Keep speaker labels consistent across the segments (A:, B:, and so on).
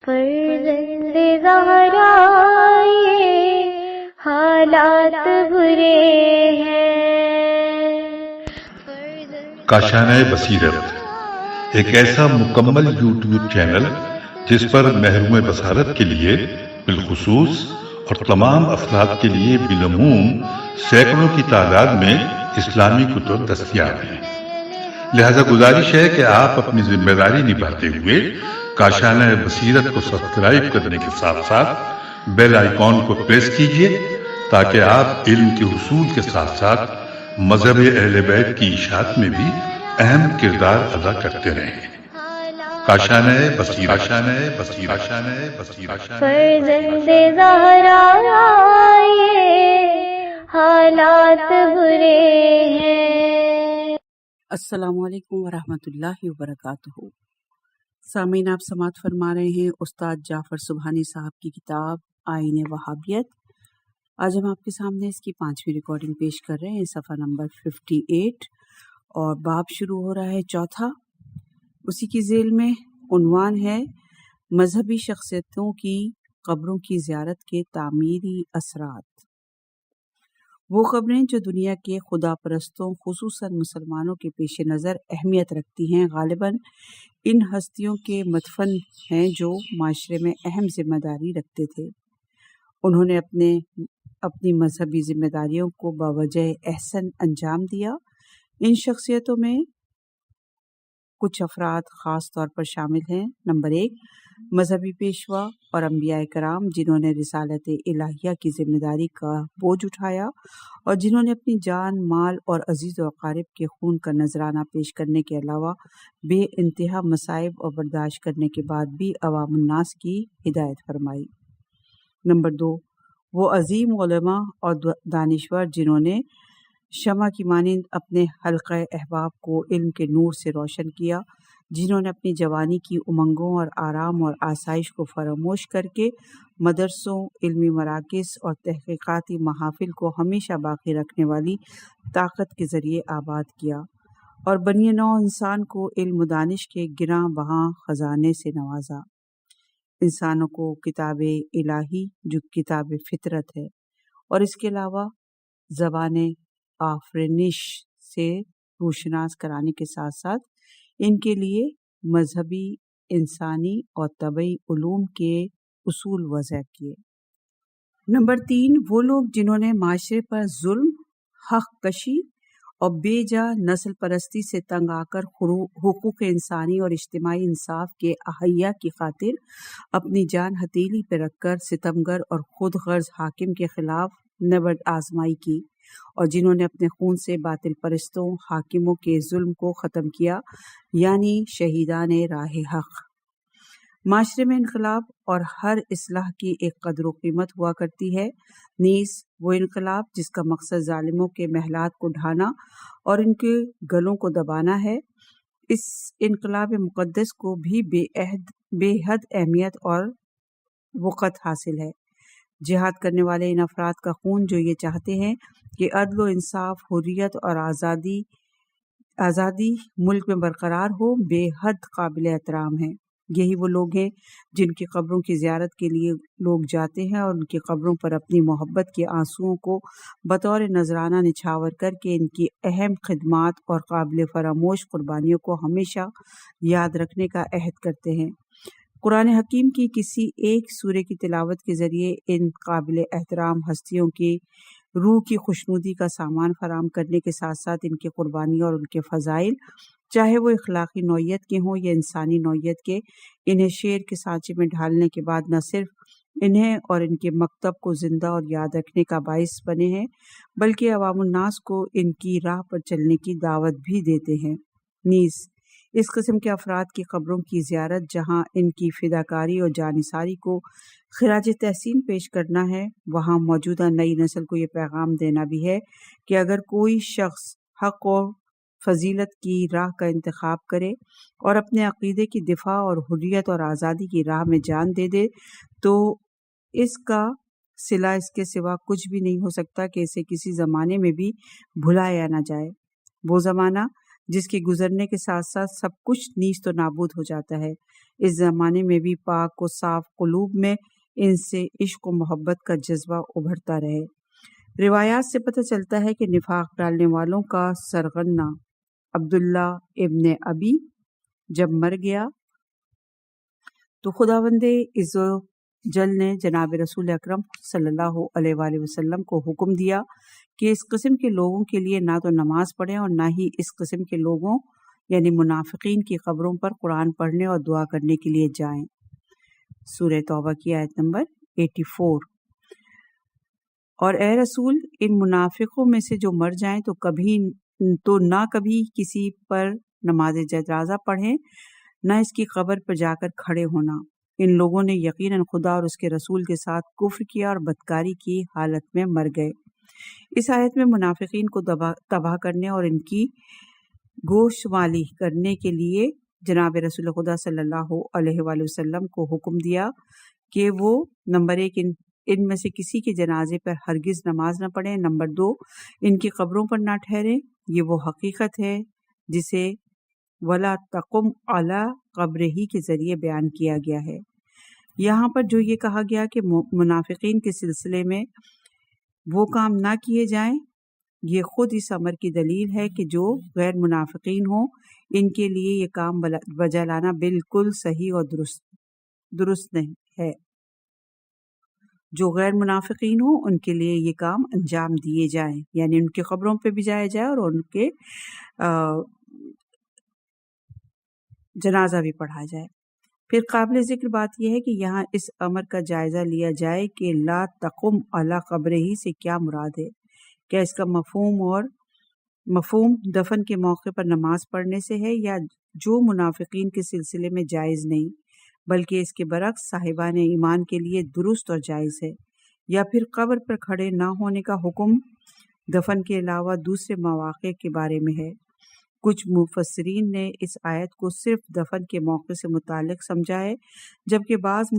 A: فرزند زہرا یہ حالات برے ہیں۔
B: کاشانۂ بصیرت ایک ایسا مکمل یوٹیوب چینل جس پر محروم بصارت کے لیے بالخصوص اور تمام افراد کے لیے بالعموم سینکڑوں کی تعداد میں اسلامی کتب دستیاب ہیں۔ لہذا گزارش ہے کہ آپ اپنی ذمہ داری نبھاتے ہوئے کاشانۂ بصیرت کو سبسکرائب کرنے کے ساتھ ساتھ بیل آئیکن کو پریس کیجیے تاکہ آپ علم کے حصول کے ساتھ ساتھ مذہب اہل بیت کی اشاعت میں بھی اہم کردار ادا کرتے رہیں۔ کاشانۂ بصیرت، کاشانۂ بصیرت، کاشانۂ بصیرت۔
A: فرزند زہرا یہ حالات برے ہیں۔
C: السلام علیکم ورحمۃ اللہ وبرکاتہ۔ سامعین، آپ سماعت فرما رہے ہیں استاد جعفر سبحانی صاحب کی کتاب آئین وہابیت۔ آج ہم آپ کے سامنے اس کی 5ویں ریکارڈنگ پیش کر رہے ہیں، صفحہ نمبر 58، اور باب شروع ہو رہا ہے چوتھا۔ اسی کی ذیل میں عنوان ہے مذہبی شخصیتوں کی قبروں کی زیارت کے تعمیری اثرات۔ وہ قبریں جو دنیا کے خدا پرستوں خصوصاً مسلمانوں کے پیش نظر اہمیت رکھتی ہیں، غالباً ان ہستیوں کے مدفن ہیں جو معاشرے میں اہم ذمہ داری رکھتے تھے۔ انہوں نے اپنی مذہبی ذمہ داریوں کو بوجہ احسن انجام دیا۔ ان شخصیتوں میں کچھ افراد خاص طور پر شامل ہیں۔ نمبر 1، مذہبی پیشوا اور انبیاء کرام جنہوں نے رسالت الہیہ کی ذمہ داری کا بوجھ اٹھایا اور جنہوں نے اپنی جان، مال اور عزیز و اقارب کے خون کا نذرانہ پیش کرنے کے علاوہ بے انتہا مصائب اور برداشت کرنے کے بعد بھی عوام الناس کی ہدایت فرمائی۔ نمبر 2، وہ عظیم علماء اور دانشور جنہوں نے شمع کی مانند اپنے حلقہ احباب کو علم کے نور سے روشن کیا، جنہوں نے اپنی جوانی کی امنگوں اور آرام اور آسائش کو فراموش کر کے مدرسوں، علمی مراکز اور تحقیقاتی محافل کو ہمیشہ باقی رکھنے والی طاقت کے ذریعے آباد کیا اور بنی نوع انسان کو علم و دانش کے گراں بہاں خزانے سے نوازا۔ انسانوں کو کتاب الہی جو کتاب فطرت ہے اور اس کے علاوہ زبان آفرینش سے روشناس کرانے کے ساتھ ساتھ ان کے لیے مذہبی، انسانی اور طبعی علوم کے اصول وضع کیے۔ نمبر 3، وہ لوگ جنہوں نے معاشرے پر ظلم، حق کشی اور بے جا نسل پرستی سے تنگ آ کر حقوق انسانی اور اجتماعی انصاف کے احیا کی خاطر اپنی جان ہتھیلی پہ رکھ کر ستمگر اور خود غرض حاکم کے خلاف نبرد آزمائی کی، اور جنہوں نے اپنے خون سے باطل پرستوں، حاکموں کے ظلم کو ختم کیا، یعنی شہیدان راہ حق۔ معاشرے میں انقلاب اور ہر اصلاح کی ایک قدر و قیمت ہوا کرتی ہے، نیز وہ انقلاب جس کا مقصد ظالموں کے محلات کو ڈھانا اور ان کے گلوں کو دبانا ہے، اس انقلاب مقدس کو بھی بے حد اہمیت اور وقت حاصل ہے۔ جہاد کرنے والے ان افراد کا خون جو یہ چاہتے ہیں کہ عدل و انصاف، حریت اور آزادی ملک میں برقرار ہو، بے حد قابل احترام ہیں۔ یہی وہ لوگ ہیں جن کی قبروں کی زیارت کے لیے لوگ جاتے ہیں اور ان کی قبروں پر اپنی محبت کے آنسوؤں کو بطور نذرانہ نچھاور کر کے ان کی اہم خدمات اور قابل فراموش قربانیوں کو ہمیشہ یاد رکھنے کا عہد کرتے ہیں۔ قرآن حکیم کی کسی ایک سورے کی تلاوت کے ذریعے ان قابل احترام ہستیوں کی روح کی خوشنودی کا سامان فراہم کرنے کے ساتھ ساتھ ان کی قربانی اور ان کے فضائل، چاہے وہ اخلاقی نوعیت کے ہوں یا انسانی نوعیت کے، انہیں شعر کے سانچے میں ڈھالنے کے بعد نہ صرف انہیں اور ان کے مکتب کو زندہ اور یاد رکھنے کا باعث بنے ہیں، بلکہ عوام الناس کو ان کی راہ پر چلنے کی دعوت بھی دیتے ہیں۔ نیز اس قسم کے افراد کی قبروں کی زیارت جہاں ان کی فداکاری اور جانثاری کو خراج تحسین پیش کرنا ہے، وہاں موجودہ نئی نسل کو یہ پیغام دینا بھی ہے کہ اگر کوئی شخص حق اور فضیلت کی راہ کا انتخاب کرے اور اپنے عقیدے کی دفاع اور حریت اور آزادی کی راہ میں جان دے دے تو اس کا صلہ اس کے سوا کچھ بھی نہیں ہو سکتا کہ اسے کسی زمانے میں بھی بھلایا نہ جائے۔ وہ زمانہ جس کے گزرنے کے ساتھ ساتھ سب کچھ نیست و نابود ہو جاتا ہے۔ اس زمانے میں بھی پاک و صاف قلوب میں ان سے عشق و محبت کا جذبہ ابھرتا رہے۔ روایات سے پتہ چلتا ہے کہ نفاق ڈالنے والوں کا سرغنہ عبداللہ ابن ابی جب مر گیا تو خداوند عز و جل نے جناب رسول اکرم صلی اللہ علیہ وآلہ وسلم کو حکم دیا کہ اس قسم کے لوگوں کے لیے نہ تو نماز پڑھیں اور نہ ہی اس قسم کے لوگوں یعنی منافقین کی قبروں پر قرآن پڑھنے اور دعا کرنے کے لیے جائیں۔ سورہ توبہ کی آیت نمبر 84۔ اور اے رسول، ان منافقوں میں سے جو مر جائیں تو نہ کبھی کسی پر نماز جنازہ پڑھیں نہ اس کی قبر پر جا کر کھڑے ہونا۔ ان لوگوں نے یقیناً خدا اور اس کے رسول کے ساتھ کفر کیا اور بدکاری کی حالت میں مر گئے۔ اس آیت میں منافقین کو تباہ کرنے اور ان کی گوشت مالی کرنے کے لیے جناب رسول خدا صلی اللہ علیہ وآلہ وسلم کو حکم دیا کہ وہ نمبر 1 ان میں سے کسی کے جنازے پر ہرگز نماز نہ پڑھیں، نمبر 2 ان کی قبروں پر نہ ٹھہریں۔ یہ وہ حقیقت ہے جسے وَلَا تَقُمْ عَلَىٰ قَبْرِهِ کے ذریعے بیان کیا گیا ہے۔ یہاں پر جو یہ کہا گیا کہ منافقین کے سلسلے میں وہ کام نہ کیے جائیں، یہ خود اس امر کی دلیل ہے کہ جو غیر منافقین ہوں ان کے لیے یہ کام بجا لانا بالکل صحیح اور درست نہیں ہے۔ جو غیر منافقین ہوں ان کے لیے یہ کام انجام دیے جائیں، یعنی ان کی قبروں پہ بھی جایا جائے اور ان کے جنازہ بھی پڑھا جائے۔ پھر قابل ذکر بات یہ ہے کہ یہاں اس امر کا جائزہ لیا جائے کہ لا تقم علی قبرہ سے کیا مراد ہے۔ کیا اس کا مفہوم دفن کے موقع پر نماز پڑھنے سے ہے، یا جو منافقین کے سلسلے میں جائز نہیں بلکہ اس کے برعکس صاحبان ایمان کے لیے درست اور جائز ہے، یا پھر قبر پر کھڑے نہ ہونے کا حکم دفن کے علاوہ دوسرے مواقع کے بارے میں ہے۔ کچھ مفسرین نے اس آیت کو صرف دفن کے موقع سے متعلق سمجھا ہے، جبکہ بعض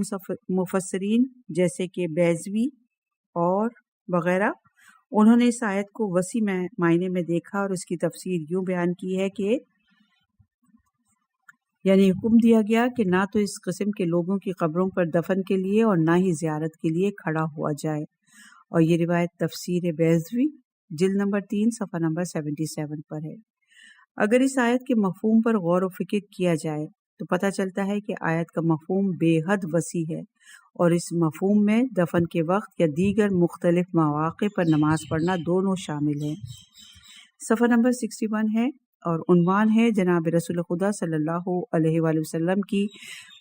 C: مفسرین جیسے کہ بیضوی اور وغیرہ انہوں نے اس آیت کو وسیع معنی میں دیکھا اور اس کی تفسیر یوں بیان کی ہے کہ یعنی حکم دیا گیا کہ نہ تو اس قسم کے لوگوں کی قبروں پر دفن کے لیے اور نہ ہی زیارت کے لیے کھڑا ہوا جائے۔ اور یہ روایت تفسیر بیضوی جلد نمبر 3 صفحہ نمبر 77 پر ہے۔ اگر اس آیت کے مفہوم پر غور و فکر کیا جائے تو پتہ چلتا ہے کہ آیت کا مفہوم بے حد وسیع ہے، اور اس مفہوم میں دفن کے وقت یا دیگر مختلف مواقع پر نماز پڑھنا دونوں شامل ہیں۔ صفحہ نمبر 61 ہے اور عنوان ہے جناب رسول خدا صلی اللہ علیہ وآلہ وسلم کی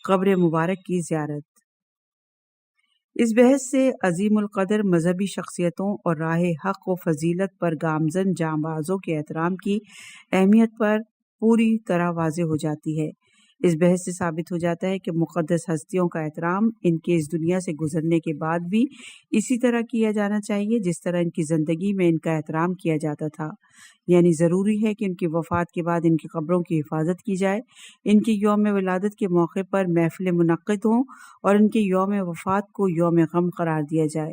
C: قبر مبارک کی زیارت۔ اس بحث سے عظیم القدر مذہبی شخصیتوں اور راہ حق و فضیلت پر گامزن جانبازوں کے احترام کی اہمیت پر پوری طرح واضح ہو جاتی ہے۔ اس بحث سے ثابت ہو جاتا ہے کہ مقدس ہستیوں کا احترام ان کے اس دنیا سے گزرنے کے بعد بھی اسی طرح کیا جانا چاہیے جس طرح ان کی زندگی میں ان کا احترام کیا جاتا تھا، یعنی ضروری ہے کہ ان کی وفات کے بعد ان کی قبروں کی حفاظت کی جائے، ان کی یوم ولادت کے موقع پر محفلیں منعقد ہوں اور ان کے یوم وفات کو یوم غم قرار دیا جائے۔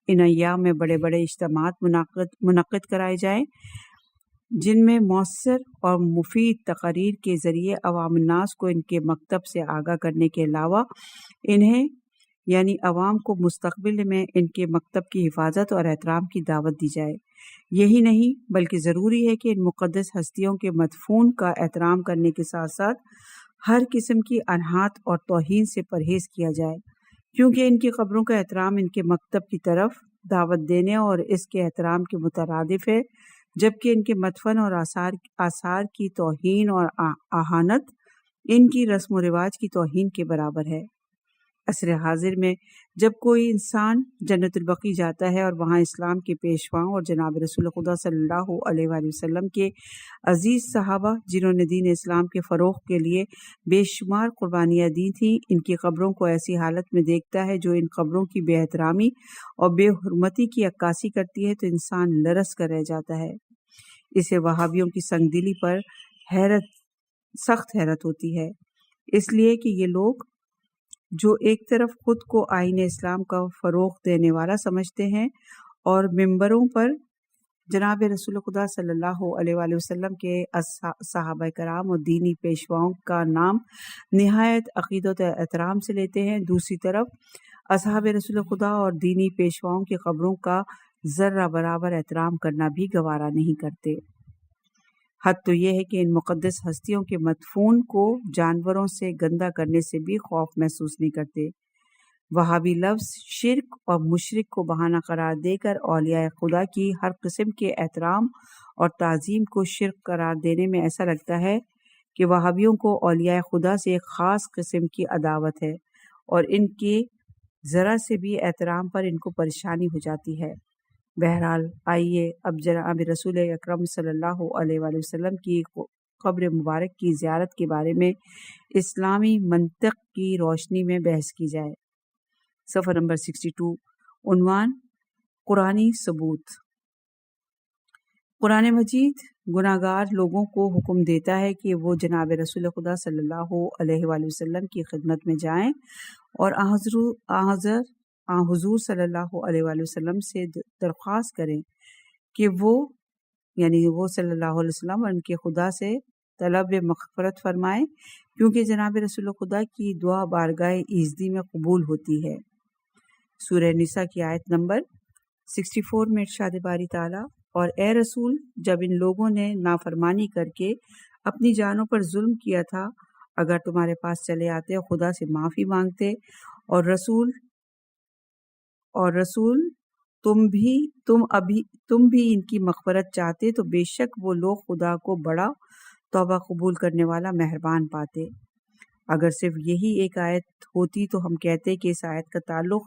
C: ان ایام میں بڑے بڑے اجتماعات منعقد کرائے جائیں جن میں مؤثر اور مفید تقاریر کے ذریعے عوام الناس کو ان کے مکتب سے آگاہ کرنے کے علاوہ انہیں یعنی عوام کو مستقبل میں ان کے مکتب کی حفاظت اور احترام کی دعوت دی جائے۔ یہی نہیں بلکہ ضروری ہے کہ ان مقدس ہستیوں کے مدفون کا احترام کرنے کے ساتھ ساتھ ہر قسم کی انحات اور توہین سے پرہیز کیا جائے، کیونکہ ان کی قبروں کا احترام ان کے مکتب کی طرف دعوت دینے اور اس کے احترام کے مترادف ہے، جبکہ ان کے مدفن اور آثار کی توہین اور اہانت ان کی رسم و رواج کی توہین کے برابر ہے۔ عصر حاضر میں جب کوئی انسان جنت البقیع جاتا ہے اور وہاں اسلام کے پیشواؤں اور جناب رسول خدا صلی اللہ علیہ وآلہ وسلم کے عزیز صحابہ جنہوں نے دین اسلام کے فروغ کے لیے بے شمار قربانیاں دی تھیں، ان کی قبروں کو ایسی حالت میں دیکھتا ہے جو ان قبروں کی بے احترامی اور بے حرمتی کی عکاسی کرتی ہے تو انسان لرز کر رہ جاتا ہے۔ اسے وہابیوں کی سنگ دلی پر سخت حیرت ہوتی ہے، اس لیے کہ یہ لوگ جو ایک طرف خود کو آئین اسلام کا فروغ دینے والا سمجھتے ہیں اور ممبروں پر جناب رسول خدا صلی اللہ علیہ وآلہ وسلم کے صحابہ کرام اور دینی پیشواؤں کا نام نہایت عقیدت و احترام سے لیتے ہیں، دوسری طرف اصحاب رسول خدا اور دینی پیشواؤں کی قبروں کا ذرہ برابر احترام کرنا بھی گوارا نہیں کرتے۔ حد تو یہ ہے کہ ان مقدس ہستیوں کے مدفون کو جانوروں سے گندہ کرنے سے بھی خوف محسوس نہیں کرتے۔ وہابی لفظ شرک اور مشرک کو بہانہ قرار دے کر اولیاء خدا کی ہر قسم کے احترام اور تعظیم کو شرک قرار دینے میں ایسا لگتا ہے کہ وہابیوں کو اولیاء خدا سے ایک خاص قسم کی عداوت ہے اور ان کے ذرا سے بھی احترام پر ان کو پریشانی ہو جاتی ہے۔ بہرحال آئیے اب جناب رسول اکرم صلی اللہ علیہ وآلہ وسلم کی قبر مبارک کی زیارت کے بارے میں اسلامی منطق کی روشنی میں بحث کی جائے۔ صفحہ نمبر 62، عنوان قرآنی ثبوت۔ قرآن مجید گناہگار لوگوں کو حکم دیتا ہے کہ وہ جناب رسول خدا صلی اللہ علیہ وآلہ وسلم کی خدمت میں جائیں اور حضور صلی اللہ علیہ وآلہ وسلم سے درخواست کریں کہ وہ صلی اللہ علیہ وسلم اور ان کے خدا سے طلب مغفرت فرمائیں، کیونکہ جناب رسول خدا کی دعا بارگاہ ایزدی میں قبول ہوتی ہے۔ سورہ نساء کی آیت نمبر 64 میں ارشاد باری تعالیٰ، اور اے رسول، جب ان لوگوں نے نافرمانی کر کے اپنی جانوں پر ظلم کیا تھا، اگر تمہارے پاس چلے آتے اور خدا سے معافی مانگتے اور رسول تم بھی ان کی مغفرت چاہتے تو بے شک وہ لوگ خدا کو بڑا توبہ قبول کرنے والا مہربان پاتے۔ اگر صرف یہی ایک آیت ہوتی تو ہم کہتے کہ اس آیت کا تعلق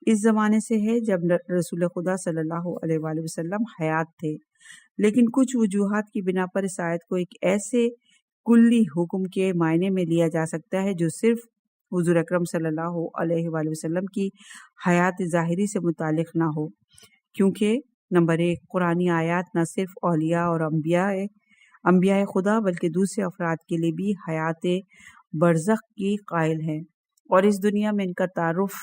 C: اس زمانے سے ہے جب رسول خدا صلی اللہ علیہ وآلہ وسلم حیات تھے، لیکن کچھ وجوہات کی بنا پر اس آیت کو ایک ایسے کلی حکم کے معنی میں لیا جا سکتا ہے جو صرف حضور اکرم صلی اللہ علیہ وآلہ وسلم کی حیات ظاہری سے متعلق نہ ہو، کیونکہ نمبر 1، قرآنی آیات نہ صرف اولیاء اور انبیاء خدا بلکہ دوسرے افراد کے لیے بھی حیات برزخ کی قائل ہیں، اور اس دنیا میں ان کا تعارف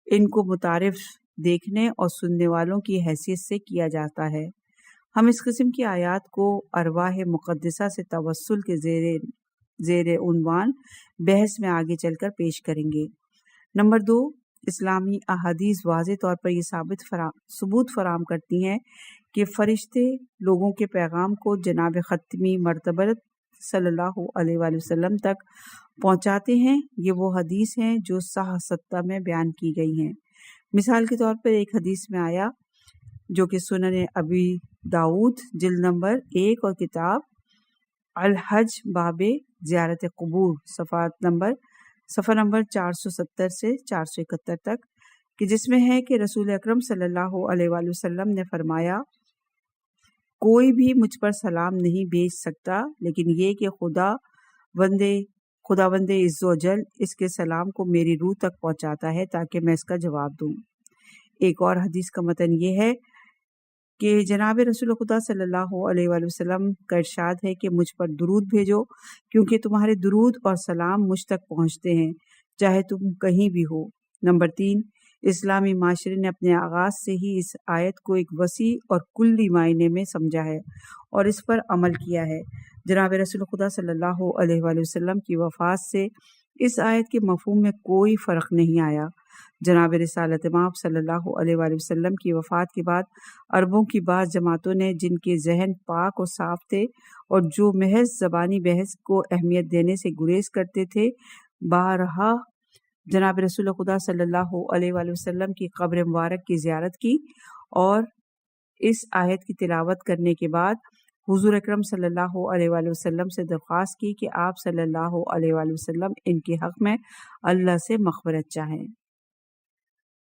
C: ان کو متعارف دیکھنے اور سننے والوں کی حیثیت سے کیا جاتا ہے۔ ہم اس قسم کی آیات کو ارواح مقدسہ سے توسل کے زیر عنوان بحث میں آگے چل کر پیش کریں گے۔ نمبر 2، اسلامی احادیث واضح طور پر یہ ثبوت فراہم کرتی ہیں کہ فرشتے لوگوں کے پیغام کو جناب ختمی مرتبت صلی اللہ علیہ وآلہ وسلم تک پہنچاتے ہیں۔ یہ وہ حدیث ہیں جو صحیح 7 میں بیان کی گئی ہیں۔ مثال کے طور پر ایک حدیث میں آیا جو کہ سنن ابی داؤد جلد نمبر 1 اور کتاب الحج باب زیارت قبور صفحہ نمبر 470 سے 471 تک، کہ جس میں ہے کہ رسول اکرم صلی اللہ علیہ وآلہ وسلم نے فرمایا، کوئی بھی مجھ پر سلام نہیں بھیج سکتا لیکن یہ کہ خداوند عز و جل اس کے سلام کو میری روح تک پہنچاتا ہے تاکہ میں اس کا جواب دوں۔ ایک اور حدیث کا متن یہ ہے کہ جناب رسول خدا صلی اللہ علیہ وآلہ وسلم کا ارشاد ہے کہ مجھ پر درود بھیجو، کیونکہ تمہارے درود اور سلام مجھ تک پہنچتے ہیں چاہے تم کہیں بھی ہو۔ نمبر 3، اسلامی معاشرے نے اپنے آغاز سے ہی اس آیت کو ایک وسیع اور کلی معنی میں سمجھا ہے اور اس پر عمل کیا ہے۔ جناب رسول خدا صلی اللہ علیہ وآلہ وسلم کی وفات سے اس آیت کے مفہوم میں کوئی فرق نہیں آیا۔ جناب رسالت مآب صلی اللہ علیہ وآلہ وسلم کی وفات کے بعد عربوں کی بعض جماعتوں نے، جن کے ذہن پاک اور صاف تھے اور جو محض زبانی بحث کو اہمیت دینے سے گریز کرتے تھے، بارہا جناب رسول خدا صلی اللہ علیہ وآلہ وسلم کی قبر مبارک کی زیارت کی اور اس آیت کی تلاوت کرنے کے بعد حضور اکرم صلی اللہ علیہ وآلہ وسلم سے درخواست کی کہ آپ صلی اللہ علیہ وآلہ وسلم ان کے حق میں اللہ سے مغفرت چاہیں۔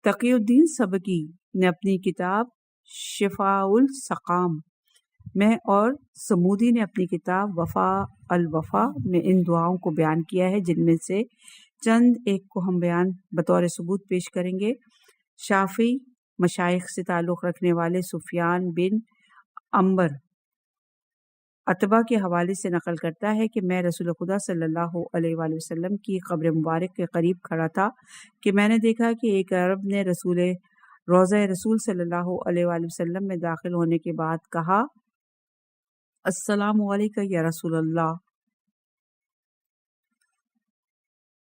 C: تقی الدین سبکی نے اپنی کتاب شفاء السقام میں اور سمودی نے اپنی کتاب وفا الوفا میں ان دعاؤں کو بیان کیا ہے، جن میں سے چند ایک کو ہم بیان بطور ثبوت پیش کریں گے۔ شافعی مشائخ سے تعلق رکھنے والے سفیان بن عمبر عتبہ کے حوالے سے نقل کرتا ہے کہ میں رسول خدا صلی اللہ علیہ وآلہ وسلم کی قبر مبارک کے قریب کھڑا تھا کہ میں نے دیکھا کہ ایک عرب نے روضہ رسول صلی اللہ علیہ وآلہ وسلم میں داخل ہونے کے بعد کہا السلام علیکم یا رسول اللہ،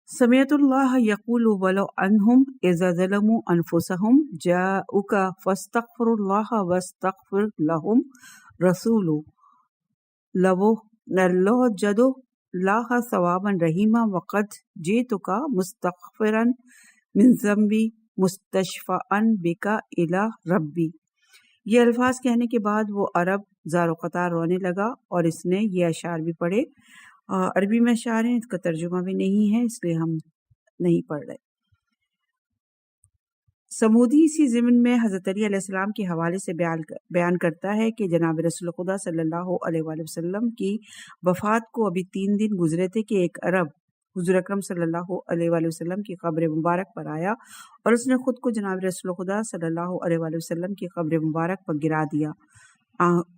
C: سمعت اللہ یقول ولو انہم اذا ظلموا انفسہم جاؤک فاستغفر اللہ واستغفر لہم رسول لوجدوا اللہ ثوابا رحیما وقد جئتک مستغفرا من ذنبی مستشفعا بک الی ربی۔ یہ الفاظ کہنے کے بعد وہ عرب زار و قطار رونے لگا اور اس نے یہ اشعار بھی پڑھے۔ عربی میں اشعار ہیں، اس کا ترجمہ بھی نہیں ہے، اس لیے ہم نہیں پڑھ رہے۔ سمودی اسی ضمن میں حضرت علی علیہ السلام کے حوالے سے بیان کرتا ہے کہ جناب رسول خدا صلی اللہ علیہ وآلہ وسلم کی وفات کو ابھی 3 دن گزرے تھے کہ ایک عرب حضور اکرم صلی اللہ علیہ وآلہ وسلم کی قبر مبارک پر آیا اور اس نے خود کو جناب رسول خدا صلی اللہ علیہ وآلہ وسلم کی قبر مبارک پر گرا دیا۔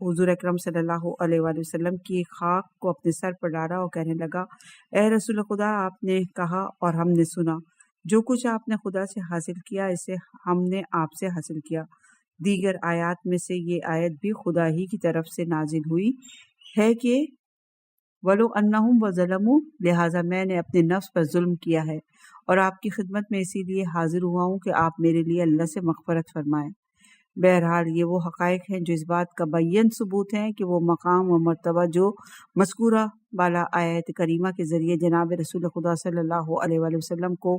C: حضور اکرم صلی اللہ علیہ وآلہ وسلم کی خاک کو اپنے سر پر ڈالا اور کہنے لگا، اے رسول خدا، آپ نے کہا اور ہم نے سنا، جو کچھ آپ نے خدا سے حاصل کیا اسے ہم نے آپ سے حاصل کیا۔ دیگر آیات میں سے یہ آیت بھی خدا ہی کی طرف سے نازل ہوئی ہے کہ وَلَوْ أَنَّهُمْ وَظَلَمُوا، لہٰذا میں نے اپنے نفس پر ظلم کیا ہے اور آپ کی خدمت میں اسی لیے حاضر ہوا ہوں کہ آپ میرے لیے اللہ سے مغفرت فرمائیں۔ بہرحال یہ وہ حقائق ہیں جو اس بات کا بیان ثبوت ہیں کہ وہ مقام و مرتبہ جو مذکورہ بالا آیت کریمہ کے ذریعے جناب رسول خدا صلی اللہ علیہ وآلہ وسلم کو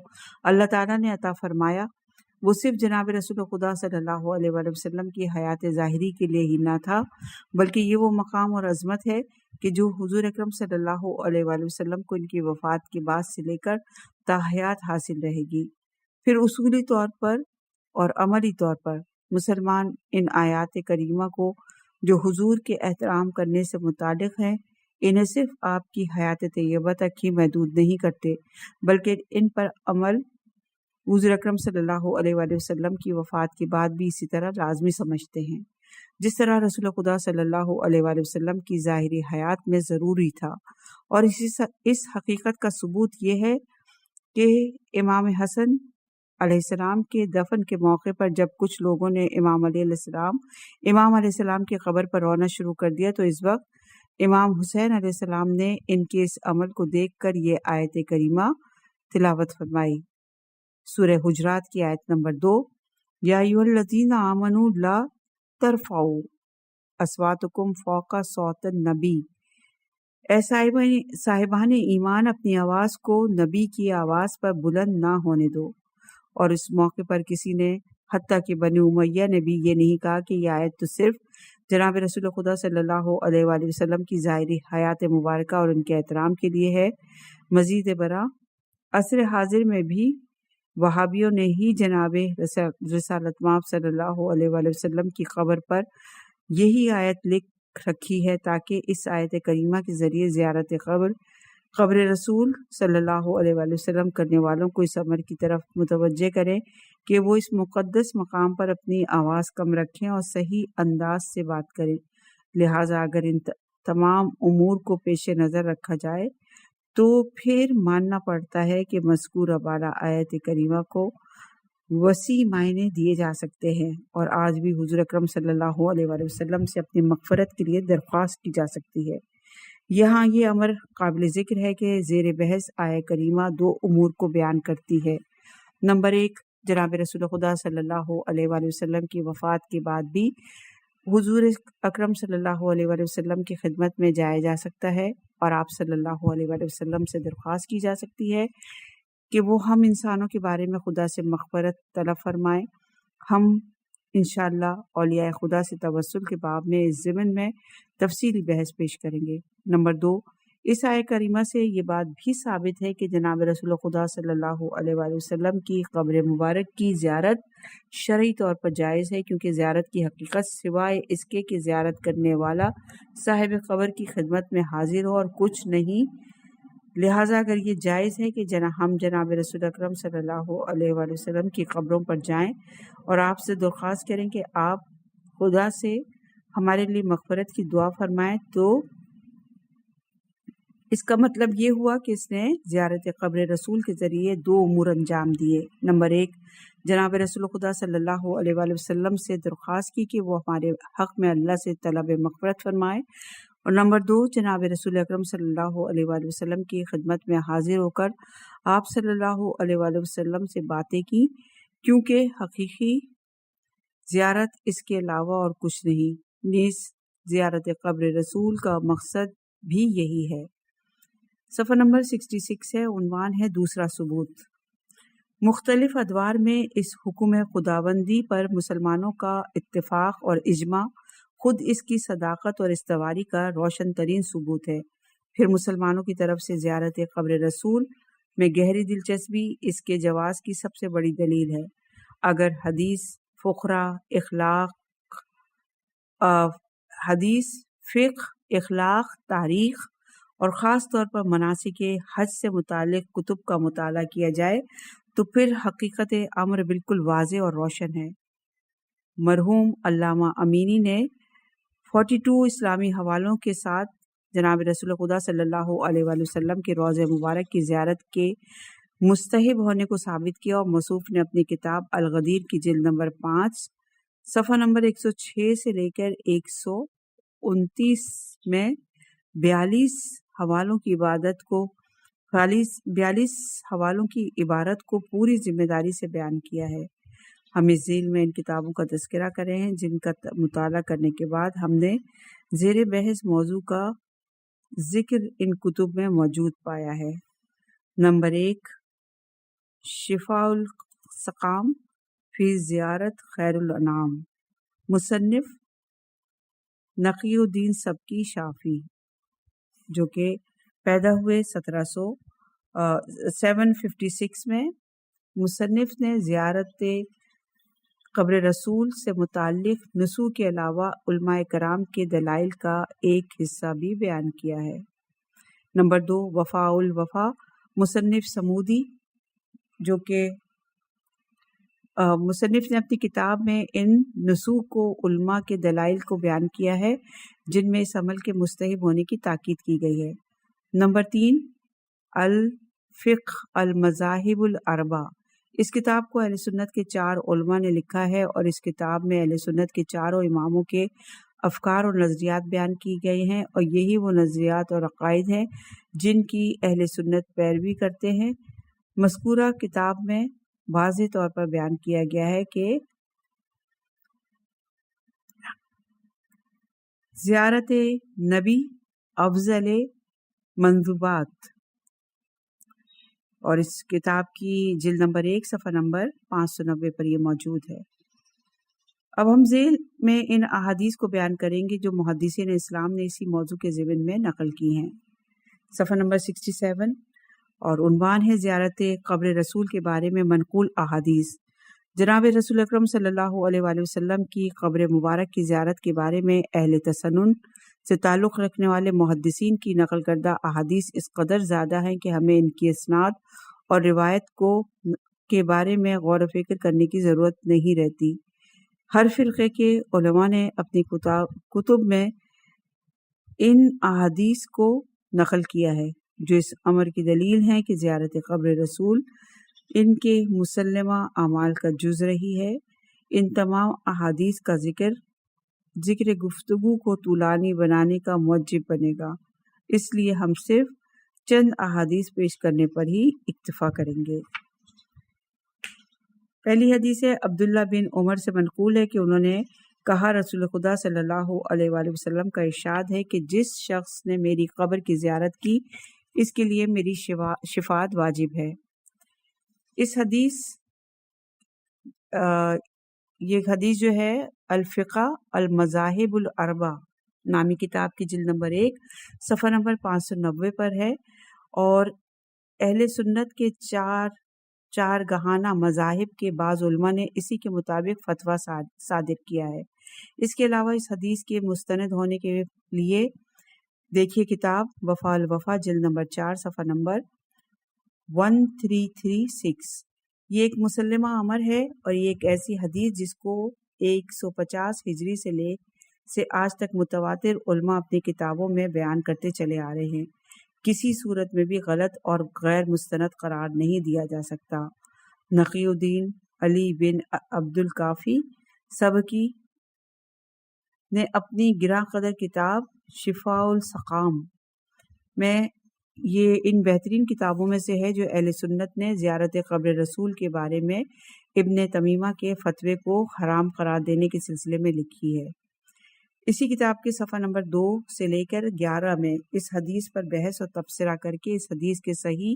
C: اللہ تعالیٰ نے عطا فرمایا، وہ صرف جناب رسول خدا صلی اللہ علیہ وآلہ وسلم کی حیات ظاہری کے لیے ہی نہ تھا، بلکہ یہ وہ مقام اور عظمت ہے کہ جو حضور اکرم صلی اللہ علیہ وآلہ وسلم کو ان کی وفات کے بعد سے لے کر تا حیات حاصل رہے گی۔ پھر اصولی طور پر اور عملی طور پر مسلمان ان آیات کریمہ کو جو حضور کے احترام کرنے سے متعلق ہیں، انہیں صرف آپ کی حیات طیبہ تک ہی محدود نہیں کرتے، بلکہ ان پر عمل حضور اکرم صلی اللہ علیہ وآلہ وسلم کی وفات کے بعد بھی اسی طرح لازمی سمجھتے ہیں، جس طرح رسول خدا صلی اللہ علیہ وآلہ وسلم کی ظاہری حیات میں ضروری تھا۔ اور اس حقیقت کا ثبوت یہ ہے کہ امام حسن علیہ السلام کے دفن کے موقع پر جب کچھ لوگوں نے امام علیہ السلام کی قبر پر رونا شروع کر دیا تو اس وقت امام حسین علیہ السلام نے ان کے اس عمل کو دیکھ کر یہ آیت کریمہ تلاوت فرمائی۔ سورہ حجرات کی آیت نمبر 2، یا ایھا الذین آمنوا لا ترفعوا اصواتکم فوق صوت النبی، اے صاحبان ایمان اپنی آواز کو نبی کی آواز پر بلند نہ ہونے دو۔ اور اس موقع پر کسی نے حتیٰ کہ بنی امیہ نے بھی یہ نہیں کہا کہ یہ آیت تو صرف جناب رسول خدا صلی اللہ علیہ وآلہ وسلم کی ظاہری حیات مبارکہ اور ان کے احترام کے لیے ہے۔ مزید برآں عصر حاضر میں بھی وہابیوں نے ہی جناب رسالت مآب صلی اللہ علیہ وآلہ وسلم کی قبر پر یہی آیت لکھ رکھی ہے تاکہ اس آیت کریمہ کے ذریعے زیارت قبر رسول صلی اللہ علیہ وآلہ وسلم کرنے والوں کو اس امر کی طرف متوجہ کریں کہ وہ اس مقدس مقام پر اپنی آواز کم رکھیں اور صحیح انداز سے بات کریں۔ لہٰذا اگر ان تمام امور کو پیش نظر رکھا جائے تو پھر ماننا پڑتا ہے کہ مذکورہ بالا آیت کریمہ کو وسیع معنی دیے جا سکتے ہیں اور آج بھی حضور اکرم صلی اللہ علیہ وآلہ وسلم سے اپنی مغفرت کے لیے درخواست کی جا سکتی ہے۔ یہاں یہ امر قابل ذکر ہے کہ زیر بحث آیت کریمہ 2 امور کو بیان کرتی ہے۔ نمبر 1، جناب رسول خدا صلی اللہ علیہ وآلہ وسلم کی وفات کے بعد بھی حضور اکرم صلی اللہ علیہ وآلہ وسلم کی خدمت میں جایا جا سکتا ہے اور آپ صلی اللہ علیہ وآلہ وسلم سے درخواست کی جا سکتی ہے کہ وہ ہم انسانوں کے بارے میں خدا سے مغفرت طلب فرمائیں۔ ہم انشاءاللہ اولیاء خدا سے توسل کے باب میں اس ضمن میں تفصیلی بحث پیش کریں گے۔ نمبر 2، اس آیت کریمہ سے یہ بات بھی ثابت ہے کہ جناب رسول خدا صلی اللہ علیہ وآلہ وسلم کی قبر مبارک کی زیارت شرعی طور پر جائز ہے، کیونکہ زیارت کی حقیقت سوائے اس کے کہ زیارت کرنے والا صاحب قبر کی خدمت میں حاضر ہو اور کچھ نہیں۔ لہٰذا اگر یہ جائز ہے کہ ہم جناب رسول اکرم صلی اللہ علیہ وآلہ وسلم کی قبروں پر جائیں اور آپ سے درخواست کریں کہ آپ خدا سے ہمارے لیے مغفرت کی دعا فرمائیں، تو اس کا مطلب یہ ہوا کہ اس نے زیارت قبر رسول کے ذریعے 2 امور انجام دیے۔ نمبر 1، جناب رسول خدا صلی اللہ علیہ وآلہ وسلم سے درخواست کی کہ وہ ہمارے حق میں اللہ سے طلب مغفرت فرمائے، اور نمبر 2 جناب رسول اکرم صلی اللہ علیہ وآلہ وسلم کی خدمت میں حاضر ہو کر آپ صلی اللہ علیہ وآلہ وسلم سے باتیں کی، کیونکہ حقیقی زیارت اس کے علاوہ اور کچھ نہیں، نیز زیارت قبر رسول کا مقصد بھی یہی ہے۔ صفحہ نمبر 66 ہے، عنوان ہے دوسرا ثبوت۔ مختلف ادوار میں اس حکم خداوندی پر مسلمانوں کا اتفاق اور اجماع خود اس کی صداقت اور استواری کا روشن ترین ثبوت ہے۔ پھر مسلمانوں کی طرف سے زیارت قبر رسول میں گہری دلچسپی اس کے جواز کی سب سے بڑی دلیل ہے۔ اگر حدیث، فقہ، اخلاق، تاریخ اور خاص طور پر مناسک حج سے متعلق کتب کا مطالعہ کیا جائے تو پھر حقیقت امر بالکل واضح اور روشن ہے۔ مرحوم علامہ امینی نے 42 اسلامی حوالوں کے ساتھ جناب رسول خدا صلی اللہ علیہ وآلہ وسلم کے روضہ مبارک کی زیارت کے مستحب ہونے کو ثابت کیا، اور موصوف نے اپنی کتاب الغدیر کی جلد نمبر 5 صفحہ نمبر 106 سے لے کر 129 میں 42 حوالوں کی عبارت کو پوری ذمہ داری سے بیان کیا ہے۔ ہم اس ذیل میں ان کتابوں کا تذکرہ کرے ہیں، جن کا مطالعہ کرنے کے بعد ہم نے زیر بحث موضوع کا ذکر ان کتب میں موجود پایا ہے۔ نمبر 1، شفاء السقام فی زیارت خیر الانام، مصنف نقی الدین سبکی شافی، جو کہ پیدا ہوئے 756 میں۔ مصنف نے زیارت قبر رسول سے متعلق نصوص کے علاوہ علماء کرام کے دلائل کا ایک حصہ بھی بیان کیا ہے۔ نمبر 2، وفاء الوفا، مصنف سمودی، جو کہ مصنف نے اپنی کتاب میں ان نصوص کو علماء کے دلائل کو بیان کیا ہے جن میں اس عمل کے مستحب ہونے کی تاکید کی گئی ہے۔ نمبر 3، الفقہ المذاہب الاربع، اس کتاب کو اہل سنت کے 4 علماء نے لکھا ہے، اور اس کتاب میں اہل سنت کے 4 اماموں کے افکار اور نظریات بیان کی گئے ہیں، اور یہی وہ نظریات اور عقائد ہیں جن کی اہل سنت پیروی کرتے ہیں۔ مذکورہ کتاب میں واضح طور پر بیان کیا گیا ہے کہ زیارت نبی افضل منذوبات، اور اس کتاب کی جلد نمبر 1 صفحہ نمبر 590 پر یہ موجود ہے۔ اب ہم ذیل میں ان احادیث کو بیان کریں گے جو محدثین اسلام نے اسی موضوع کے ضمن میں نقل کی ہیں۔ صفحہ نمبر 67 اور عنوان ہے زیارت قبر رسول کے بارے میں منقول احادیث۔ جناب رسول اکرم صلی اللہ علیہ وآلہ وسلم کی قبر مبارک کی زیارت کے بارے میں اہل تسنن سے تعلق رکھنے والے محدثین کی نقل کردہ احادیث اس قدر زیادہ ہیں کہ ہمیں ان کی اسناد اور روایت کے بارے میں غور و فکر کرنے کی ضرورت نہیں رہتی۔ ہر فرقے کے علماء نے اپنی کتب میں ان احادیث کو نقل کیا ہے جو اس امر کی دلیل ہیں کہ زیارت قبر رسول ان کے مسلمہ اعمال کا جز رہی ہے۔ ان تمام احادیث کا ذکر گفتگو کو طولانی بنانے کا موجب بنے گا، اس لیے ہم صرف چند احادیث پیش کرنے پر ہی اکتفا کریں گے۔ پہلی حدیث ہے عبداللہ بن عمر سے منقول ہے کہ انہوں نے کہا، رسول خدا صلی اللہ علیہ وآلہ وسلم کا ارشاد ہے کہ جس شخص نے میری قبر کی زیارت کی اس کے لیے میری شفاعت واجب ہے۔ اس یہ حدیث جو ہے الفقہ المذاہب الاربع نامی کتاب کی جلد نمبر 1 صفحہ نمبر 590 پر ہے، اور اہل سنت کے چار گہانہ مذاہب کے بعض علماء نے اسی کے مطابق فتویٰ صادر کیا ہے۔ اس کے علاوہ اس حدیث کے مستند ہونے کے لیے دیکھیے کتاب وفاء الوفا جلد نمبر 4 صفحہ نمبر 1336۔ یہ ایک مسلمہ امر ہے، اور یہ ایک ایسی حدیث جس کو 150 ہجری سے آج تک متواتر علماء اپنی کتابوں میں بیان کرتے چلے آ رہے ہیں، کسی صورت میں بھی غلط اور غیر مستند قرار نہیں دیا جا سکتا۔ نقی الدین علی بن عبد الکافی سبکی نے اپنی گراں قدر کتاب شفاء السقام میں یہ ان بہترین کتابوں میں سے ہے جو اہل سنت نے زیارت قبر رسول کے بارے میں ابن تمیمہ کے فتوے کو حرام قرار دینے کے سلسلے میں لکھی ہے۔ اسی کتاب کے صفحہ نمبر 2 سے لے کر 11 میں اس حدیث پر بحث اور تبصرہ کر کے اس حدیث کے صحیح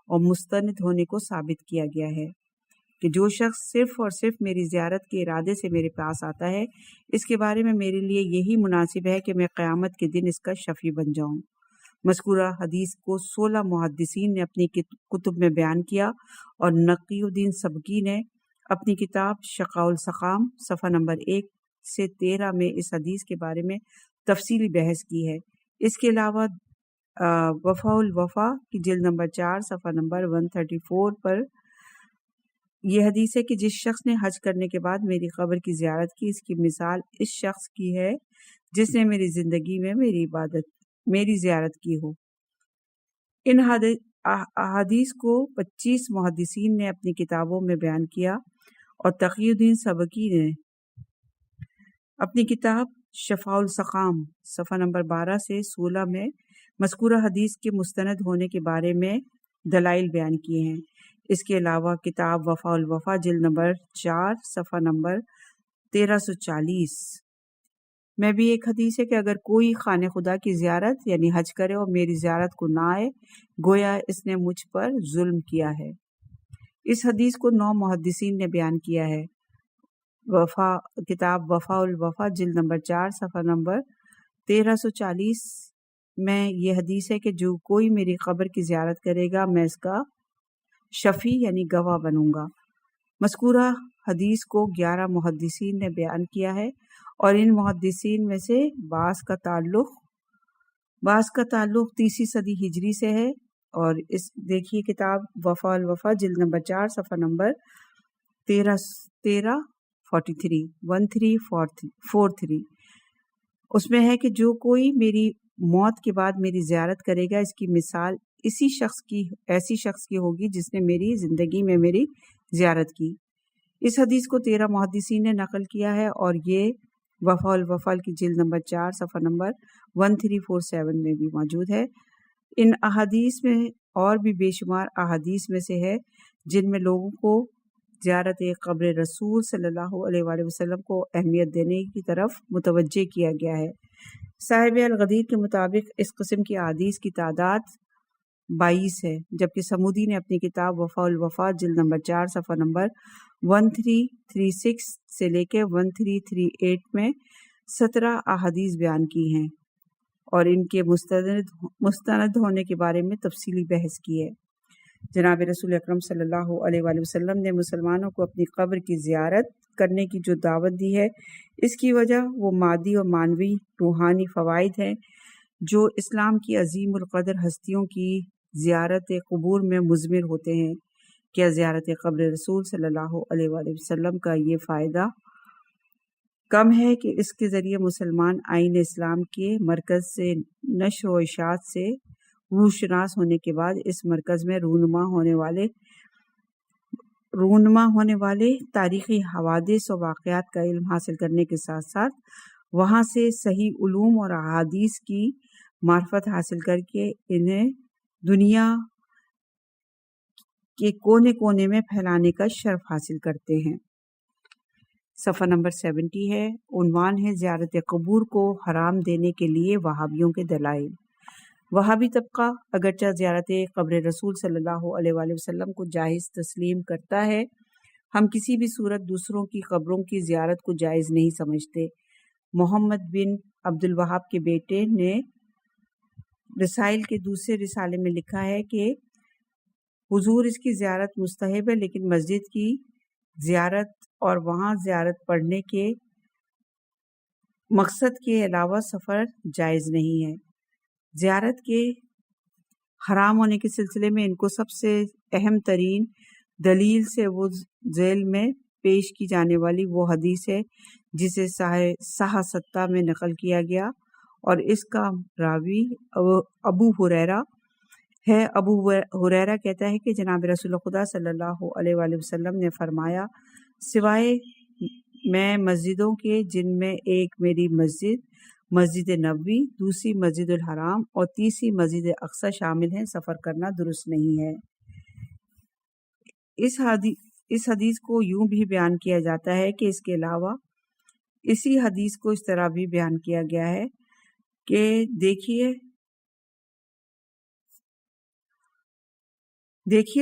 C: اور مستند ہونے کو ثابت کیا گیا ہے کہ جو شخص صرف اور صرف میری زیارت کے ارادے سے میرے پاس آتا ہے، اس کے بارے میں میرے لیے یہی مناسب ہے کہ میں قیامت کے دن اس کا شفیع بن جاؤں۔ مذکورہ حدیث کو 16 محدثین نے اپنی کتب میں بیان کیا اور نقی الدین سبکی نے اپنی کتاب شفاء السقام صفحہ نمبر 1 سے 13 میں اس حدیث کے بارے میں تفصیلی بحث کی ہے۔ اس کے علاوہ وفاء الوفا کی جلد نمبر 4 صفحہ نمبر 134 پر یہ حدیث ہے کہ جس شخص نے حج کرنے کے بعد میری قبر کی زیارت کی، اس کی مثال اس شخص کی ہے جس نے میری زندگی میں میری زیارت کی ہو۔ ان احادیث کو 25 محدثین نے اپنی کتابوں میں بیان کیا اور تقی الدین سبکی نے اپنی کتاب شفاء السقام صفحہ نمبر 12 سے 16 میں مذکورہ حدیث کے مستند ہونے کے بارے میں دلائل بیان کیے ہیں۔ اس کے علاوہ کتاب وفاء الوفا جلد نمبر 4 صفحہ نمبر 1340 میں بھی ایک حدیث ہے کہ اگر کوئی خانہ خدا کی زیارت یعنی حج کرے اور میری زیارت کو نہ آئے، گویا اس نے مجھ پر ظلم کیا ہے۔ اس حدیث کو 9 محدثین نے بیان کیا ہے۔ کتاب وفاء الوفا جلد نمبر 4 صفحہ نمبر 1340 میں یہ حدیث ہے کہ جو کوئی میری قبر کی زیارت کرے گا میں اس کا شفیع یعنی گواہ بنوں گا۔ مذکورہ حدیث کو 11 محدثین نے بیان کیا ہے اور ان محدثین میں سے بعض کا تعلق 3 صدی ہجری سے ہے، اور اس دیکھیے کتاب وفاء الوفا جلد نمبر 4 صفحہ نمبر 1343 اس میں ہے کہ جو کوئی میری موت کے بعد میری زیارت کرے گا، اس کی مثال ایسی شخص کی ہوگی جس نے میری زندگی میں میری زیارت کی۔ اس حدیث کو 13 محدثین نے نقل کیا ہے اور یہ وفاء الوفا کی جلد نمبر 4 صفحہ نمبر 1347 میں بھی موجود ہے۔ ان احادیث میں اور بھی بے شمار احادیث میں سے ہے جن میں لوگوں کو زیارت قبر رسول صلی اللہ علیہ وآلہ وسلم کو اہمیت دینے کی طرف متوجہ کیا گیا ہے۔ صاحب الغدیر کے مطابق اس قسم کی احادیث کی تعداد 22 ہے، جبکہ سمودی نے اپنی کتاب وفاء الوفا جلد نمبر 4 صفحہ نمبر 1336 سے لے کے 1338 میں 17 احادیث بیان کی ہیں اور ان کے مستند ہونے کے بارے میں تفصیلی بحث کی ہے۔ جناب رسول اکرم صلی اللہ علیہ وآلہ وسلم نے مسلمانوں کو اپنی قبر کی زیارت کرنے کی جو دعوت دی ہے، اس کی وجہ وہ مادی اور معنوی روحانی فوائد ہیں جو اسلام کی عظیم القدر ہستیوں کی زیارت قبور میں مضمر ہوتے ہیں۔ کیا زیارت قبر رسول صلی اللہ علیہ وآلہ وسلم کا یہ فائدہ کم ہے کہ اس کے ذریعے مسلمان آئین اسلام کے مرکز سے نشر و اشاعت سے روشناس ہونے کے بعد اس مرکز میں رونما ہونے والے تاریخی حوادث و واقعات کا علم حاصل کرنے کے ساتھ ساتھ وہاں سے صحیح علوم اور احادیث کی معرفت حاصل کر کے انہیں دنیا کے کونے کونے میں پھیلانے کا شرف حاصل کرتے ہیں۔ صفحہ نمبر 70 ہے، عنوان ہے زیارت قبور کو حرام دینے کے لیے وہابیوں کے دلائل۔ وہابی طبقہ اگرچہ زیارت قبر رسول صلی اللہ علیہ وآلہ وسلم کو جائز تسلیم کرتا ہے، ہم کسی بھی صورت دوسروں کی قبروں کی زیارت کو جائز نہیں سمجھتے۔ محمد بن عبد الوہاب کے بیٹے نے رسائل کے دوسرے رسالے میں لکھا ہے کہ حضور اس کی زیارت مستحب ہے، لیکن مسجد کی زیارت اور وہاں زیارت پڑھنے کے مقصد کے علاوہ سفر جائز نہیں ہے۔ زیارت کے حرام ہونے کے سلسلے میں ان کو سب سے اہم ترین دلیل سے وہ ذیل میں پیش کی جانے والی وہ حدیث ہے جسے صحیح 7 میں نقل کیا گیا اور اس کا راوی ابو ہریرہ ہے۔ ابو ہریرہ کہتا ہے کہ جناب رسول خدا صلی اللہ علیہ وآلہ وسلم نے فرمایا، سوائے میں مسجدوں کے جن میں ایک میری مسجد نبوی، دوسری مسجد الحرام اور تیسری مسجد اقصی شامل ہیں، سفر کرنا درست نہیں ہے۔ اس حدیث کو یوں بھی بیان کیا جاتا ہے کہ اس کے علاوہ اسی حدیث کو اس طرح بھی بیان کیا گیا ہے کہ دیکھیے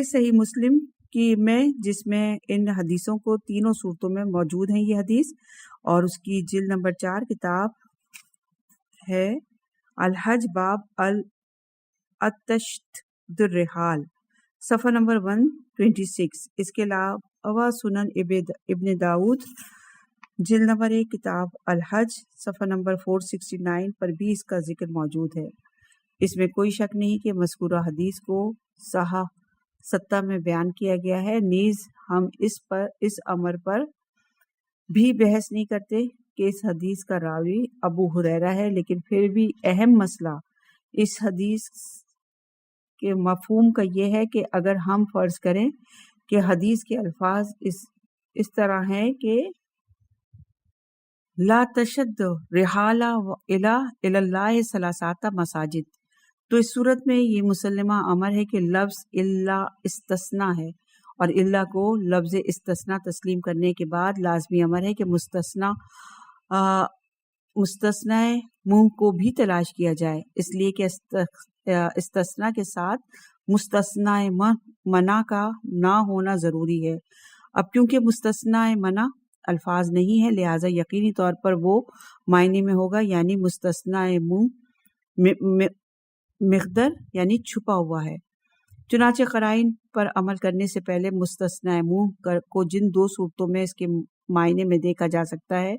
C: صحیح مسلم کی میں، جس میں ان حدیثوں کو تینوں صورتوں میں موجود ہیں یہ حدیث، اور اس کی جلد نمبر 4 کتاب ہے الحج باب التشدد الرحال، صفحہ نمبر 126۔ اس کے علاوہ سنن ابن داود جلد نمبر 1 کتاب الحج صفحہ نمبر 469 پر بھی اس کا ذکر موجود ہے۔ اس میں کوئی شک نہیں کہ مذکورہ حدیث کو صحیح 7 میں بیان کیا گیا ہے۔ نیز ہم اس امر پر بھی بحث نہیں کرتے کہ اس حدیث کا راوی ابو ہریرہ ہے، لیکن پھر بھی اہم مسئلہ اس حدیث کے مفہوم کا یہ ہے کہ اگر ہم فرض کریں کہ حدیث کے الفاظ اس طرح ہیں کہ لا تشد رحال الی اللہ ثلاثۃ مساجد، تو اس صورت میں یہ مسلمہ امر ہے کہ لفظ الا استثناء ہے، اور الا کو لفظ استثناء تسلیم کرنے کے بعد لازمی امر ہے کہ مستثنی منہ کو بھی تلاش کیا جائے، اس لیے کہ استثناء کے ساتھ مستثنی منع کا نہ ہونا ضروری ہے۔ اب کیونکہ مستثنی منع الفاظ نہیں ہے، لہٰذا یقینی طور پر وہ معنی میں ہوگا، یعنی مستثنی منہ مقدر یعنی چھپا ہوا ہے۔ چنانچہ قرائن پر عمل کرنے سے پہلے مستثنی منہ کو جن 2 صورتوں میں اس کے معنی میں دیکھا جا سکتا ہے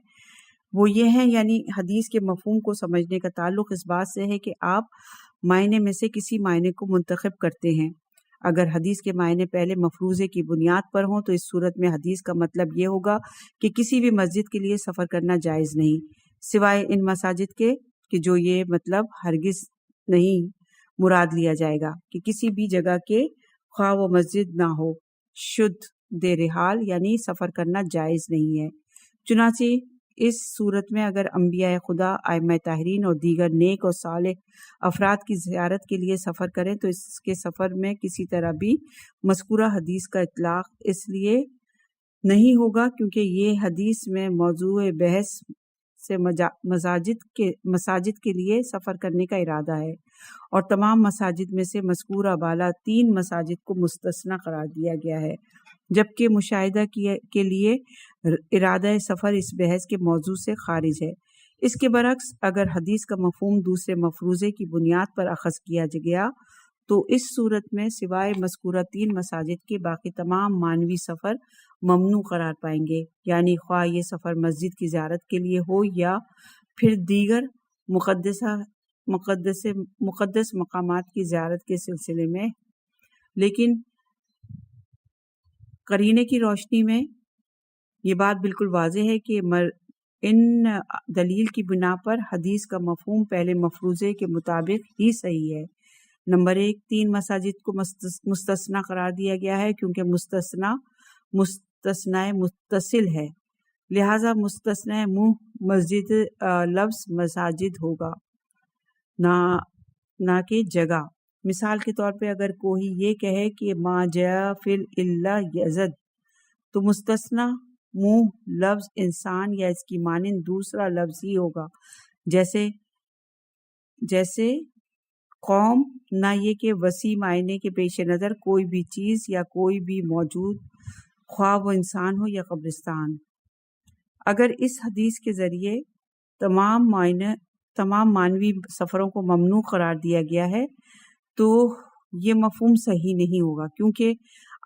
C: وہ یہ ہیں، یعنی حدیث کے مفہوم کو سمجھنے کا تعلق اس بات سے ہے کہ آپ معنی میں سے کسی معنی کو منتخب کرتے ہیں۔ اگر حدیث کے معنی پہلے مفروضے کی بنیاد پر ہوں تو اس صورت میں حدیث کا مطلب یہ ہوگا کہ کسی بھی مسجد کے لیے سفر کرنا جائز نہیں، سوائے ان مساجد کے کہ جو یہ مطلب ہرگز نہیں مراد لیا جائے گا کہ کسی بھی جگہ کے خواہ و مسجد نہ ہو، شد رحال یعنی سفر کرنا جائز نہیں ہے۔ چنانچہ اس صورت میں اگر انبیاء خدا، ائمہ طاہرین اور دیگر نیک اور صالح افراد کی زیارت کے لیے سفر کریں تو اس کے سفر میں کسی طرح بھی مذکورہ حدیث کا اطلاق اس لیے نہیں ہوگا کیونکہ یہ حدیث میں موضوع بحث سے مساجد کے لیے سفر کرنے کا ارادہ ہے، اور تمام مساجد میں سے مذکورہ بالا 3 مساجد کو مستثنی قرار دیا گیا ہے، جبکہ مشاہدہ کے لیے ارادہ سفر اس بحث کے موضوع سے خارج ہے۔ اس کے برعکس اگر حدیث کا مفہوم دوسرے مفروضے کی بنیاد پر اخذ کیا گیا تو اس صورت میں سوائے مذکورہ 3 مساجد کے باقی تمام معنوی سفر ممنوع قرار پائیں گے، یعنی خواہ یہ سفر مسجد کی زیارت کے لیے ہو یا پھر دیگر مقدس مقامات کی زیارت کے سلسلے میں۔ لیکن قرینے کی روشنی میں یہ بات بالکل واضح ہے کہ ان دلیل کی بنا پر حدیث کا مفہوم پہلے مفروضے کے مطابق ہی صحیح ہے۔ نمبر 1، 3 مساجد کو مستثنی قرار دیا گیا ہے کیونکہ مستثنی متصل ہے، لہذا مستثنی منہ مسجد لفظ مساجد ہوگا نہ کہ جگہ۔ مثال کے طور پہ اگر کوئی یہ کہے کہ ما جاء فی الا یزد، تو مستثنی منہ لفظ انسان یا اس کی مانند دوسرا لفظ ہی ہوگا، جیسے قوم، نہ یہ کہ وسیع معنی کے پیش نظر کوئی بھی چیز یا کوئی بھی موجود، خواہ وہ انسان ہو یا قبرستان۔ اگر اس حدیث کے ذریعے تمام معنوی سفروں کو ممنوع قرار دیا گیا ہے تو یہ مفہوم صحیح نہیں ہوگا، کیونکہ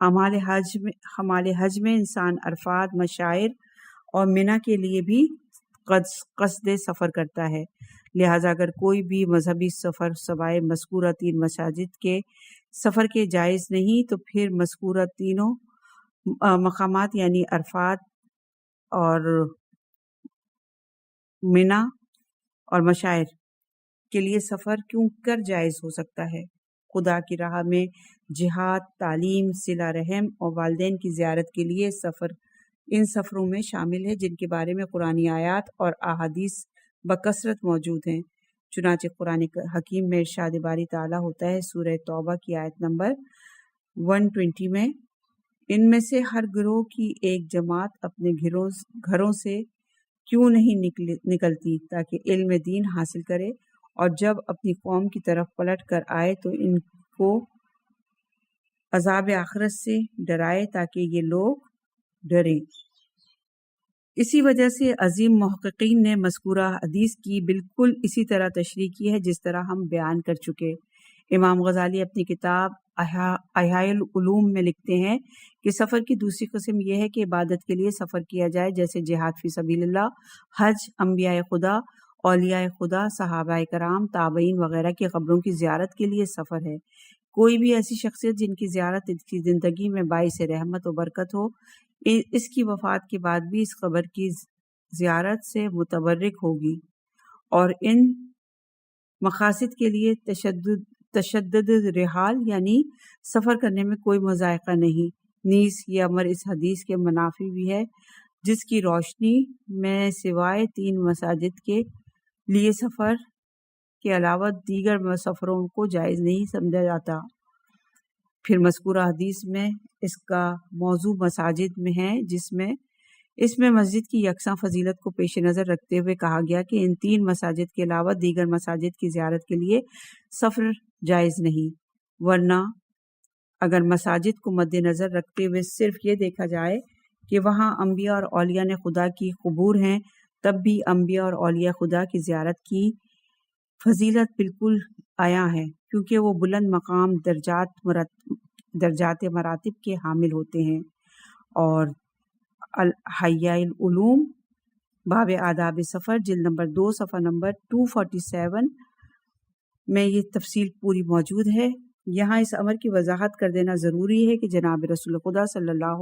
C: ہمارے حج میں انسان عرفات، مشاعر اور منی کے لیے بھی قصد سفر کرتا ہے، لہذا اگر کوئی بھی مذہبی سفر سوائے مذکورہ 3 مساجد کے سفر کے جائز نہیں تو پھر مذکورہ تینوں مقامات یعنی عرفات اور منی اور مشاعر کے لیے سفر کیوں کر جائز ہو سکتا ہے؟ خدا کی راہ میں جہاد، تعلیم، صلہ رحم اور والدین کی زیارت کے لیے سفر ان سفروں میں شامل ہے جن کے بارے میں قرآنی آیات اور احادیث بکثرت موجود ہیں۔ چنانچہ قرآن حکیم میں ارشاد باری تعالیٰ ہوتا ہے سورہ توبہ کی آیت نمبر 120 میں، ان میں سے ہر گروہ کی ایک جماعت اپنے گھروں سے کیوں نہیں نکلتی تاکہ علم دین حاصل کرے، اور جب اپنی قوم کی طرف پلٹ کر آئے تو ان کو عذاب آخرت سے ڈرائے تاکہ یہ لوگ ڈریں۔ اسی وجہ سے عظیم محققین نے مذکورہ حدیث کی بالکل اسی طرح تشریح کی ہے جس طرح ہم بیان کر چکے۔ امام غزالی اپنی کتاب احیاء العلوم میں لکھتے ہیں کہ سفر کی دوسری قسم یہ ہے کہ عبادت کے لیے سفر کیا جائے، جیسے جہاد فی سبیل اللہ، حج، انبیاء خدا، اولیاء خدا، صحابہ کرام، تابعین وغیرہ کی قبروں کی زیارت کے لیے سفر ہے۔ کوئی بھی ایسی شخصیت جن کی زیارت اس کی زندگی میں باعث رحمت و برکت ہو، اس کی وفات کے بعد بھی اس قبر کی زیارت سے متبرک ہوگی، اور ان مقاصد کے لیے تشدد رحال یعنی سفر کرنے میں کوئی مذائقہ نہیں۔ نیز یہ امر اس حدیث کے منافی بھی ہے جس کی روشنی میں سوائے 3 مساجد کے لیے سفر کے علاوہ دیگر سفروں کو جائز نہیں سمجھا جاتا۔ پھر مذکورہ حدیث میں اس کا موضوع مساجد میں ہے، اس میں مسجد کی یکساں فضیلت کو پیش نظر رکھتے ہوئے کہا گیا کہ ان 3 مساجد کے علاوہ دیگر مساجد کی زیارت کے لیے سفر جائز نہیں، ورنہ اگر مساجد کو مد نظر رکھتے ہوئے صرف یہ دیکھا جائے کہ وہاں انبیاء اور اولیاء نے خدا کی قبور ہیں، تب بھی انبیاء اور اولیاء خدا کی زیارت کی فضیلت بالکل عیاں ہے، کیونکہ وہ بلند مقام درجات مراتب کے حامل ہوتے ہیں۔ اور احیاء العلوم باب آداب سفر جلد نمبر 2 صفحہ نمبر 247 میں یہ تفصیل پوری موجود ہے۔ یہاں اس امر کی وضاحت کر دینا ضروری ہے کہ جناب رسول خدا صلی اللہ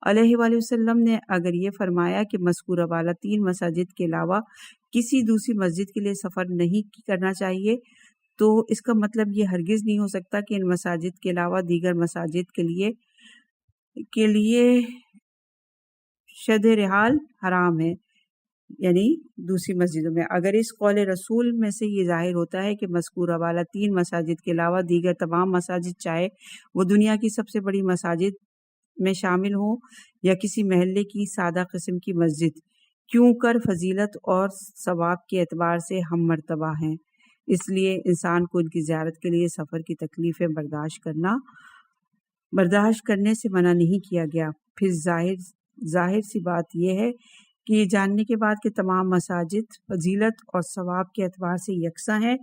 C: علیہ وآلہ وسلم نے اگر یہ فرمایا کہ مذکورہ والا 3 مساجد کے علاوہ کسی دوسری مسجد کے لیے سفر نہیں کرنا چاہیے، تو اس کا مطلب یہ ہرگز نہیں ہو سکتا کہ ان مساجد کے علاوہ دیگر مساجد کے لیے شد رحال حرام ہے، یعنی دوسری مسجدوں میں۔ اگر اس قول رسول میں سے یہ ظاہر ہوتا ہے کہ مذکورہ والا 3 مساجد کے علاوہ دیگر تمام مساجد، چاہے وہ دنیا کی سب سے بڑی مساجد میں شامل ہوں یا کسی محلے کی سادہ قسم کی مسجد، کیوں کر فضیلت اور ثواب کے اعتبار سے ہم مرتبہ ہیں، اس لیے انسان کو ان کی زیارت کے لیے سفر کی تکلیفیں برداشت کرنے سے منع نہیں کیا گیا۔ پھر ظاہر سی بات یہ ہے کہ یہ جاننے کے بعد کہ تمام مساجد فضیلت اور ثواب کے اعتبار سے یکساں ہیں،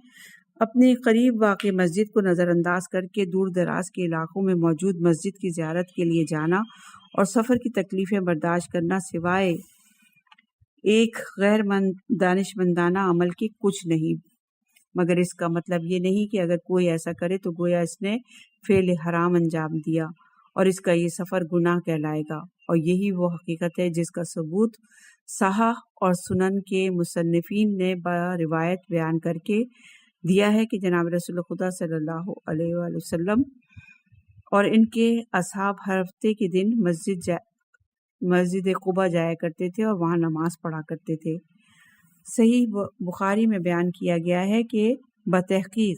C: اپنے قریب واقع مسجد کو نظر انداز کر کے دور دراز کے علاقوں میں موجود مسجد کی زیارت کے لیے جانا اور سفر کی تکلیفیں برداشت کرنا سوائے ایک غیر دانشمندانہ عمل کے کچھ نہیں، مگر اس کا مطلب یہ نہیں کہ اگر کوئی ایسا کرے تو گویا اس نے فعل حرام انجام دیا اور اس کا یہ سفر گناہ کہلائے گا، اور یہی وہ حقیقت ہے جس کا ثبوت صحاح اور سنن کے مصنفین نے روایت بیان کر کے دیا ہے کہ جناب رسول خدا صلی اللہ علیہ وآلہ وسلم اور ان کے اصحاب ہر ہفتے کے دن مسجد قباء جایا کرتے تھے اور وہاں نماز پڑھا کرتے تھے۔ صحیح بخاری میں بیان کیا گیا ہے کہ بتحقیق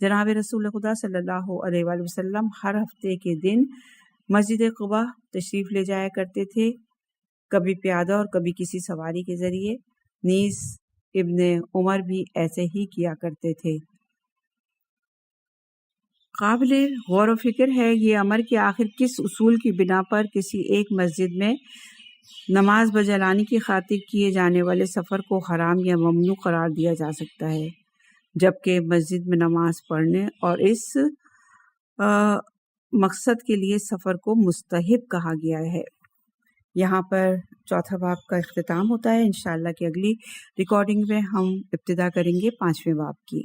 C: جناب رسول خدا صلی اللہ علیہ وآلہ وسلم ہر ہفتے کے دن مسجد قباء تشریف لے جایا کرتے تھے، کبھی پیادہ اور کبھی کسی سواری کے ذریعے۔ نیز ابن عمر بھی ایسے ہی کیا کرتے تھے۔ قابل غور و فکر ہے یہ امر کہ آخر کس اصول کی بنا پر کسی ایک مسجد میں نماز بجلانے کی خاطر کیے جانے والے سفر کو حرام یا ممنوع قرار دیا جا سکتا ہے، جبکہ مسجد میں نماز پڑھنے اور اس مقصد کے لیے سفر کو مستحب کہا گیا ہے۔ یہاں پر چوتھا باب کا اختتام ہوتا ہے۔ انشاءاللہ کہ اگلی ریکارڈنگ میں ہم ابتدا کریں گے 5ویں باب کی۔